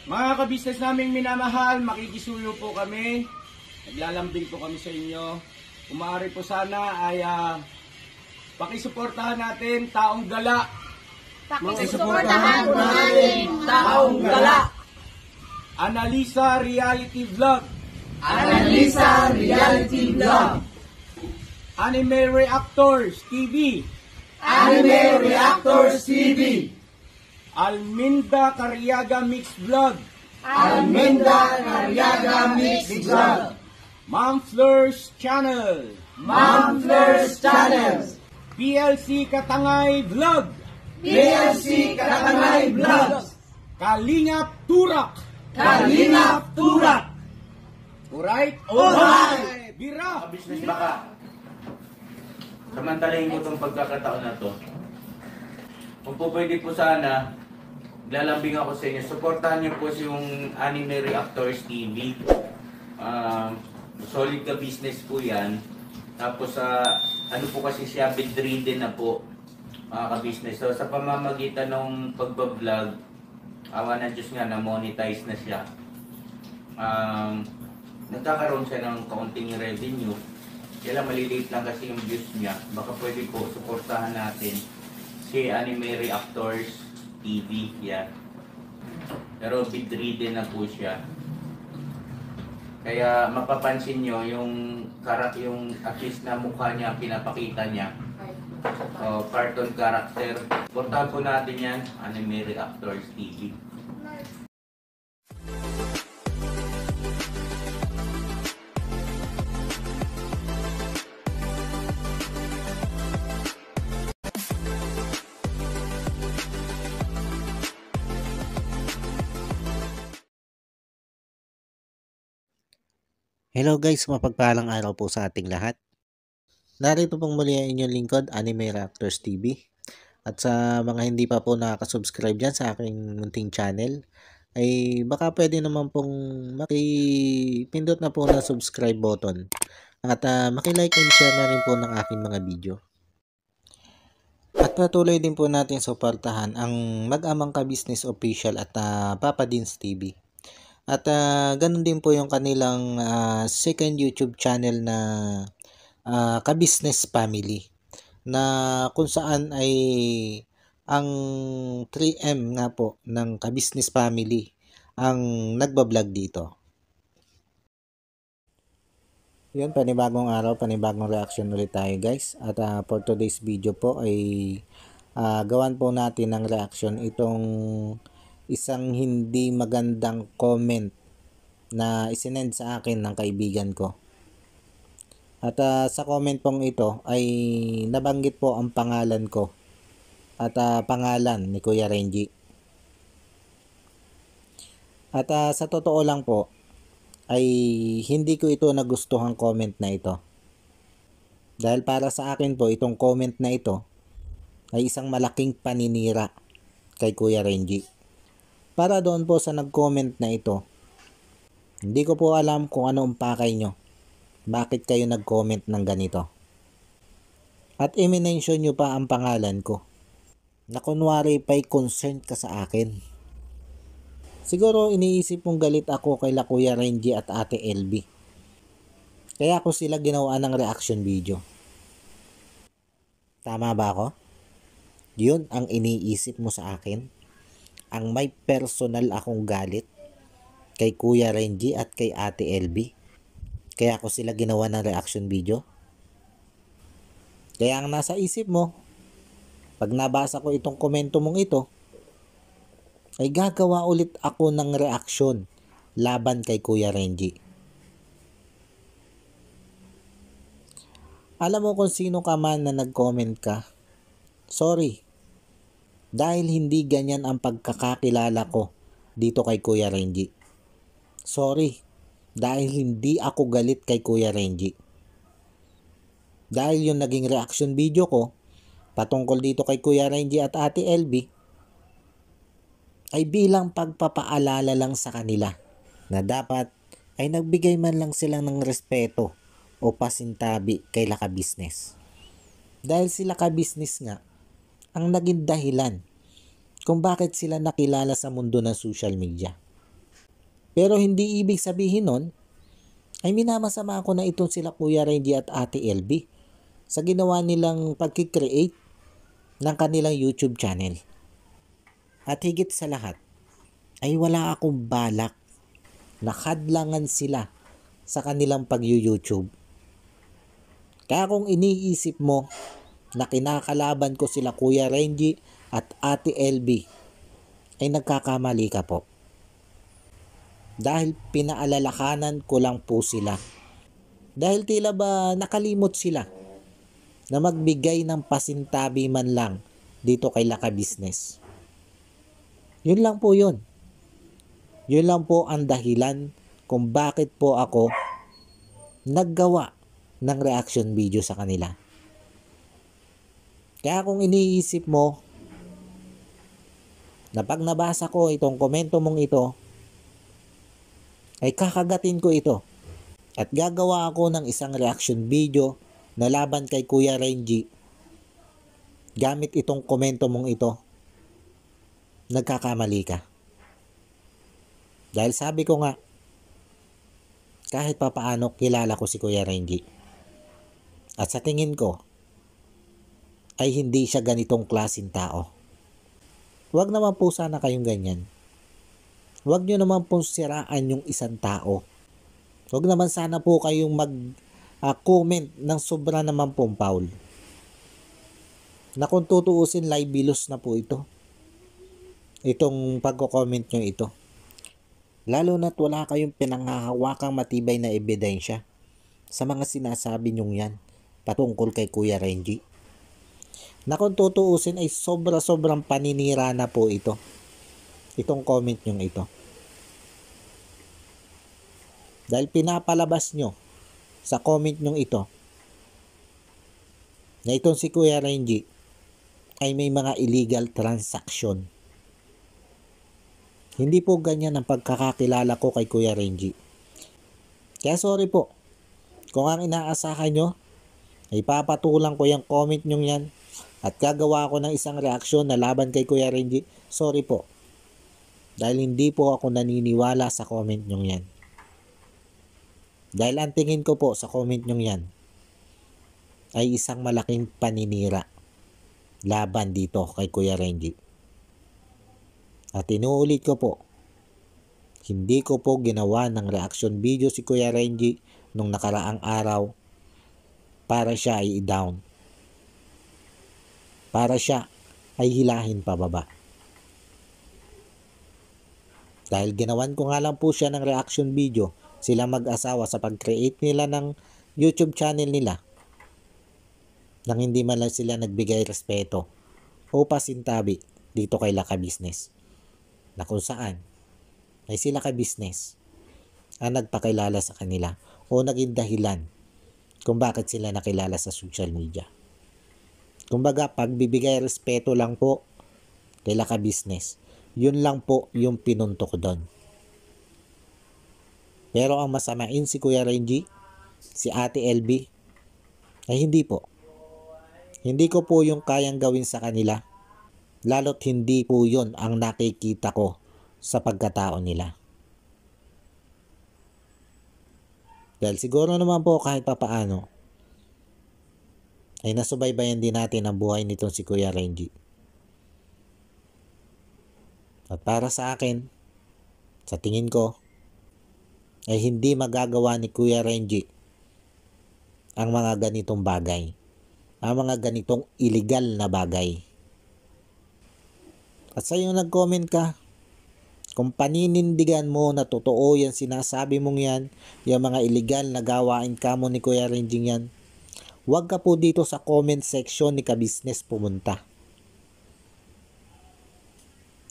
Mga kabisnes naming minamahal, makikisuyo po kami. Naglalambing po kami sa inyo. Kung maaari po sana ay pakisuportahan natin Taong Gala. Pakisuportahan natin Taong Gala. Analisa Reality Vlog. Analisa Reality Vlog. Anime Reactors TV. Anime Reactors TV. Alminda Cariaga Mix Vlog. Alminda Cariaga Mix Vlog. Ma'am Fleurs Channel. Ma'am Fleurs Channel. PLC Katangay Vlog. PLC Katangay Vlog. Kalingap Turak. Kalingap Turak. Alright? Alright. Bira! Business baka samantalahin ko itong pagkakataon na to. Kung po pwede po sana, lalambing ako sa inyo. Supportahan niyo po yung Anime Reactors TV. Solid ka business po yan. Tapos ano po kasi siya, bedridden na po mga ka-business. So sa pamamagitan ng pagbablog, awa ng Diyos nga na monetize na siya. Nagkakaroon siya ng kaunting revenue. Kaya maliliit lang kasi yung views niya. Baka pwede po suportahan natin si Anime Reactors TV. Yan. Pero bedridden na po siya. Kaya mapapansin nyo yung at least na mukha niya, pinapakita niya. Cartoon character. Suportahan po natin yan, Anime Reactors TV. Hello guys, mapagpalang araw po sa ating lahat. Narito pong muli ang inyong lingkod, Anime Reactors TV. At sa mga hindi pa po nakaka-subscribe dyan sa aking munting channel, ay baka pwede naman pong makipindot na po ng subscribe button. At makilike and share na rin po ng aking mga video. At patuloy din po natin suportahan ang Mag-amang Ka-Business Official at Papa Dins TV. At ganun din po yung kanilang second YouTube channel na Ka-Business Family, na kung saan ay ang 3M nga po ng Ka-Business Family ang nagbablog dito. Yun, panibagong araw, panibagong reaction ulit tayo guys. At for today's video po ay gawan po natin ng reaction itong isang hindi magandang comment na isinend sa akin ng kaibigan ko. At sa comment pong ito ay nabanggit po ang pangalan ko at pangalan ni Kuya Renji. At sa totoo lang po ay hindi ko ito nagustuhan comment na ito. Dahil para sa akin po itong comment na ito ay isang malaking paninira kay Kuya Renji. Para doon po sa nag-comment na ito, hindi ko po alam kung ano ang pakay nyo. Bakit kayo nag-comment ng ganito? At i-mention nyo pa ang pangalan ko. Na kunwari pa'y concerned ka sa akin. Siguro iniisip mong galit ako kay Kuya Renji at Ate LB. Kaya ako sila ginawa ng reaction video. Tama ba ako? Yun ang iniisip mo sa akin? Ang may personal akong galit kay Kuya Renji at kay Ate LB. Kaya ako sila ginawa ng reaction video. Kaya ang nasa isip mo, pag nabasa ko itong komento mong ito, ay gagawa ulit ako ng reaction laban kay Kuya Renji. Alam mo kung sino ka man na nag-comment ka, sorry. Dahil hindi ganyan ang pagkakakilala ko dito kay Kuya Renji. Sorry, dahil hindi ako galit kay Kuya Renji. Dahil yung naging reaction video ko patungkol dito kay Kuya Renji at Ate LB ay bilang pagpapaalala lang sa kanila na dapat ay nagbigay man lang sila ng respeto o pasintabi kay Ka-Business. Dahil sila Ka-Business nga ang naging dahilan kung bakit sila nakilala sa mundo ng social media. Pero hindi ibig sabihin nun ay minamasama ko na itong sila Kuya Renji at Ate LB sa ginawa nilang pagkikreate ng kanilang YouTube channel. At higit sa lahat, ay wala akong balak na hadlangan sila sa kanilang pag-YouTube. Kaya kung iniisip mo na kinakalaban ko sila Kuya Renji at Ate LB, ay nagkakamali ka po. Dahil pinaalalakanan ko lang po sila. Dahil tila ba nakalimot sila na magbigay ng pasintabi man lang dito kay Laka Business. Yun lang po yun. Yun lang po ang dahilan kung bakit po ako naggawa ng reaction video sa kanila. Kaya kung iniisip mo na pag nabasa ko itong komento mong ito, ay kakagatin ko ito at gagawa ako ng isang reaction video na laban kay Kuya Renji gamit itong komento mong ito, nagkakamali ka. Dahil sabi ko nga, kahit papaano kilala ko si Kuya Renji. At sa tingin ko, ay hindi siya ganitong klaseng tao. Huwag naman po sana kayong ganyan. Huwag nyo naman pong siraan yung isang tao. Huwag naman sana po kayong mag-comment ng sobra naman pong foul. Na kung tutuusin, libelous na po ito. Itong pagko-comment nyo ito. Lalo na't wala kayong pinanghahawakang matibay na ebidensya sa mga sinasabi nyong yan patungkol kay Kuya Renji. Na kung tutuusin ay sobra-sobrang paninira na po ito. Itong comment nyong ito. Dahil pinapalabas nyo sa comment nyong ito na itong si Kuya Renji ay may mga illegal transaction. Hindi po ganyan ang pagkakakilala ko kay Kuya Renji. Kaya sorry po. Kung ang inaasahan nyo ay papatulang ko yung comment nyong yan at gagawa ako ng isang reaksyon na laban kay Kuya Renji, sorry po. Dahil hindi po ako naniniwala sa comment nyong yan. Dahil ang tingin ko po sa comment nyong yan ay isang malaking paninira laban dito kay Kuya Renji. At inuulit ko po, hindi ko po ginawa ng reaction video si Kuya Renji nung nakaraang araw para siya ay i-down. Para siya ay hilahin pababa. Dahil ginawan ko nga lang po siya ng reaction video, sila mag-asawa sa pag-create nila ng YouTube channel nila, nang hindi man lang sila nagbigay respeto o pasintabi dito kay Laka Business. Na kung saan ay sila ka business ang nagpakilala sa kanila o naging dahilan kung bakit sila nakilala sa social media. Kumbaga, pagbibigay respeto lang po kay Laka Business. Yun lang po yung pinunto ko doon. Pero ang masamain si Kuya Renji, si Ate LB, ay hindi po. Hindi ko po yung kayang gawin sa kanila. Lalo't hindi po yun ang nakikita ko sa pagkatao nila. Dahil siguro naman po kahit papaano, ay nasubaybayan din natin ang buhay nitong si Kuya Renji. At para sa akin, sa tingin ko, ay hindi magagawa ni Kuya Renji ang mga ganitong bagay. Ang mga ganitong illegal na bagay. At sa iyo nag-comment ka, kung paninindigan mo na totoo yan sinasabi mong yan, yung mga illegal na gawain ka mo ni Kuya Renji yan, huwag ka po dito sa comment section ni Ka-Business pumunta.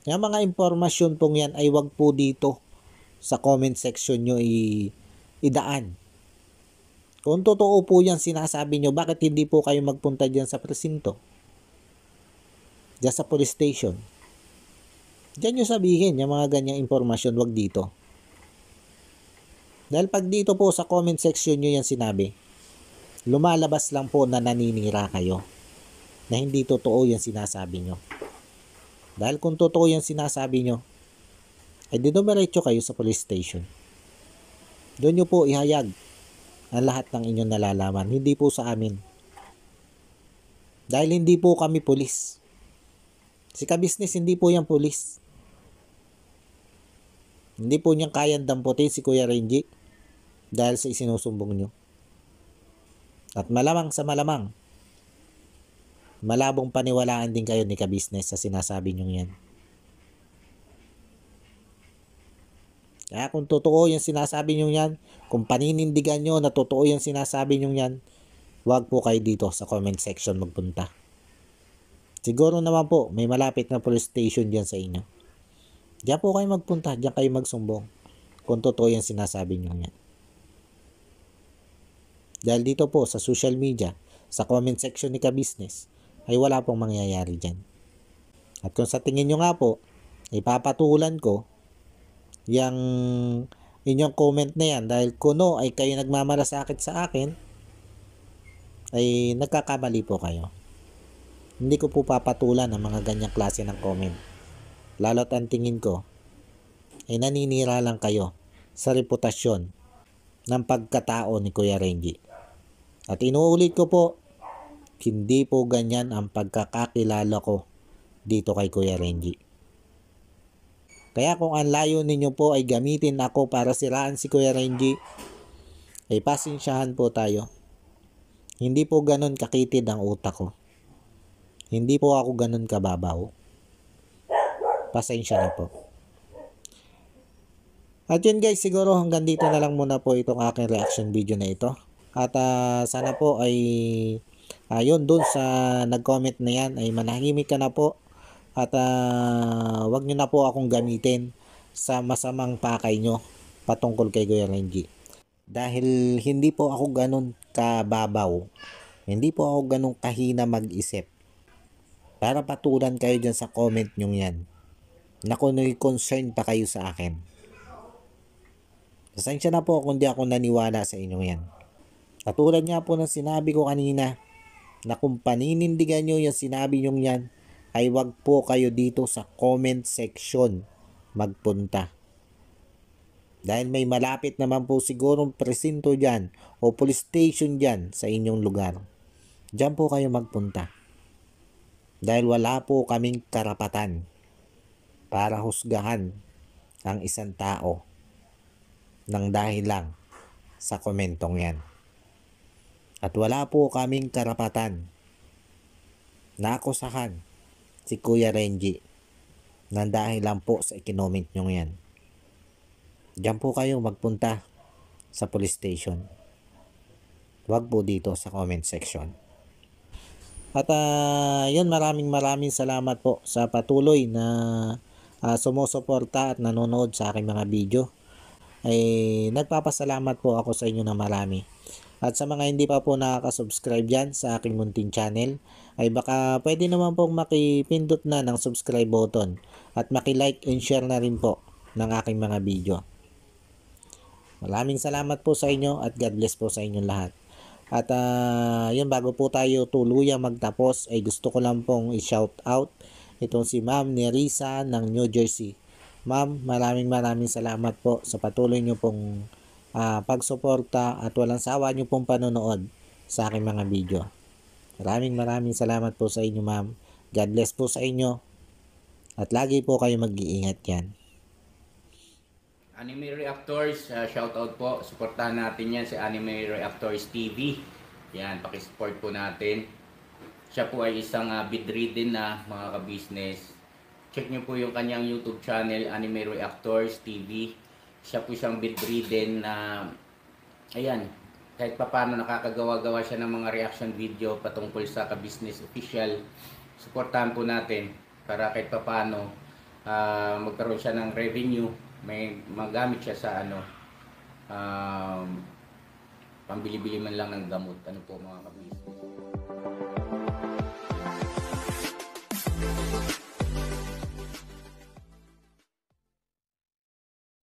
Yung mga impormasyon pong yan ay wag po dito sa comment section nyo idaan. Kung totoo po yan sinasabi nyo, bakit hindi po kayo magpunta dyan sa presinto? Dyan sa police station. Dyan nyo sabihin yung mga ganyang impormasyon, wag dito. Dahil pag dito po sa comment section nyo yan sinabi, lumalabas lang po na naninira kayo. Na hindi totoo yan sinasabi nyo. Dahil kung totoo yan sinasabi nyo, ay dinumiretso kayo sa police station. Doon nyo po ihayag ang lahat ng inyong nalalaman, hindi po sa amin. Dahil hindi po kami pulis. Si Ka-Business, hindi po yan pulis. Hindi po niyang kayang damputin si Kuya Renji dahil sa isinusumbong nyo. At malamang sa malamang, malabong paniwalaan din kayo ni Ka-Business sa sinasabi nyo yan. Kaya kung totoo yung sinasabi nyo yan, kung paninindigan nyo na totoo yung sinasabi nyo yan, huwag po kayo dito sa comment section magpunta. Siguro naman po, may malapit na police station dyan sa inyo. Diyan po kayo magpunta, diyan kayo magsumbong kung totoo yung sinasabi nyo yan. Dahil dito po sa social media, sa comment section ni Ka-Business, ay wala pong mangyayari dyan. At kung sa tingin nyo nga po, ipapatulan ko yung inyong comment na yan dahil kuno ay kayo nagmamalasakit sa akin, ay nagkakamali po kayo. Hindi ko po papatulan ang mga ganyang klase ng comment. Lalo't ang tingin ko ay naninira lang kayo sa reputasyon ng pagkatao ni Kuya Renji. At inuulit ko po, hindi po ganyan ang pagkakakilala ko dito kay Kuya Renji. Kaya kung ang layo ninyo po ay gamitin ako para siraan si Kuya Renji, ay pasensyahan po tayo. Hindi po ganun kakitid ang utak ko. Hindi po ako ganun kababaw. Pasensya na po. At yun guys, siguro hanggang dito na lang muna po itong aking reaction video na ito. At sana po ay yun dun sa nag-comment na yan ay manahimik ka na po. At wag nyo na po akong gamitin sa masamang pakay nyo patungkol kay Kuya Renji. Dahil hindi po ako ganun kababaw. Hindi po ako ganun kahina mag-isip. Para patulan kayo dyan sa comment nyo yan. Na kung concern pa kayo sa akin. Pasensya na po kung di ako naniwala sa inyo yan. Katulad nga po ng sinabi ko kanina, na kung paninindigan nyo yung sinabi nyo yan, ay wag po kayo dito sa comment section magpunta. Dahil may malapit naman po sigurong presinto dyan o police station dyan sa inyong lugar. Diyan po kayo magpunta. Dahil wala po kaming karapatan para husgahan ang isang tao ng dahil lang sa komentong yan. At wala po kaming karapatan na akusahan si Kuya Renji nang dahil lang po sa ikinoment nyo yan. Diyan po kayo magpunta sa police station. Huwag po dito sa comment section. At yun, maraming salamat po sa patuloy na sumusuporta at nanonood sa aking mga video. Ay nagpapasalamat po ako sa inyo na marami. At sa mga hindi pa po nakaka-subscribe dyan sa aking munting channel, ay baka pwede naman pong makipindot na ng subscribe button at maki-like and share na rin po ng aking mga video. Maraming salamat po sa inyo at God bless po sa inyong lahat. At yun, bago po tayo tuluyang magtapos, ay gusto ko lang pong i-shout out itong si Ma'am Nerissa ng New Jersey. Ma'am, maraming salamat po sa patuloy nyo pong pagsuporta at walang sawa nyo pong panonood sa aking mga video. Maraming salamat po sa inyo, ma'am. God bless po sa inyo at lagi po kayo mag-iingat yan. Anime Reactors, shoutout po. Suportahan natin yan si Anime Reactors TV. Yan, pakisupport po natin. Siya po ay isang bidridden na mga ka-business. Check nyo po yung kanyang YouTube channel, Anime Reactors TV. Siya po siyang bidridden na, ayan, kahit papaano nakakagawa-gawa siya ng mga reaction video patungkol sa ka-business official. Suportahan po natin para kahit papaano magkaroon siya ng revenue. May magamit siya sa pambili-bili man lang ng gamot. Ano po mga ka-business.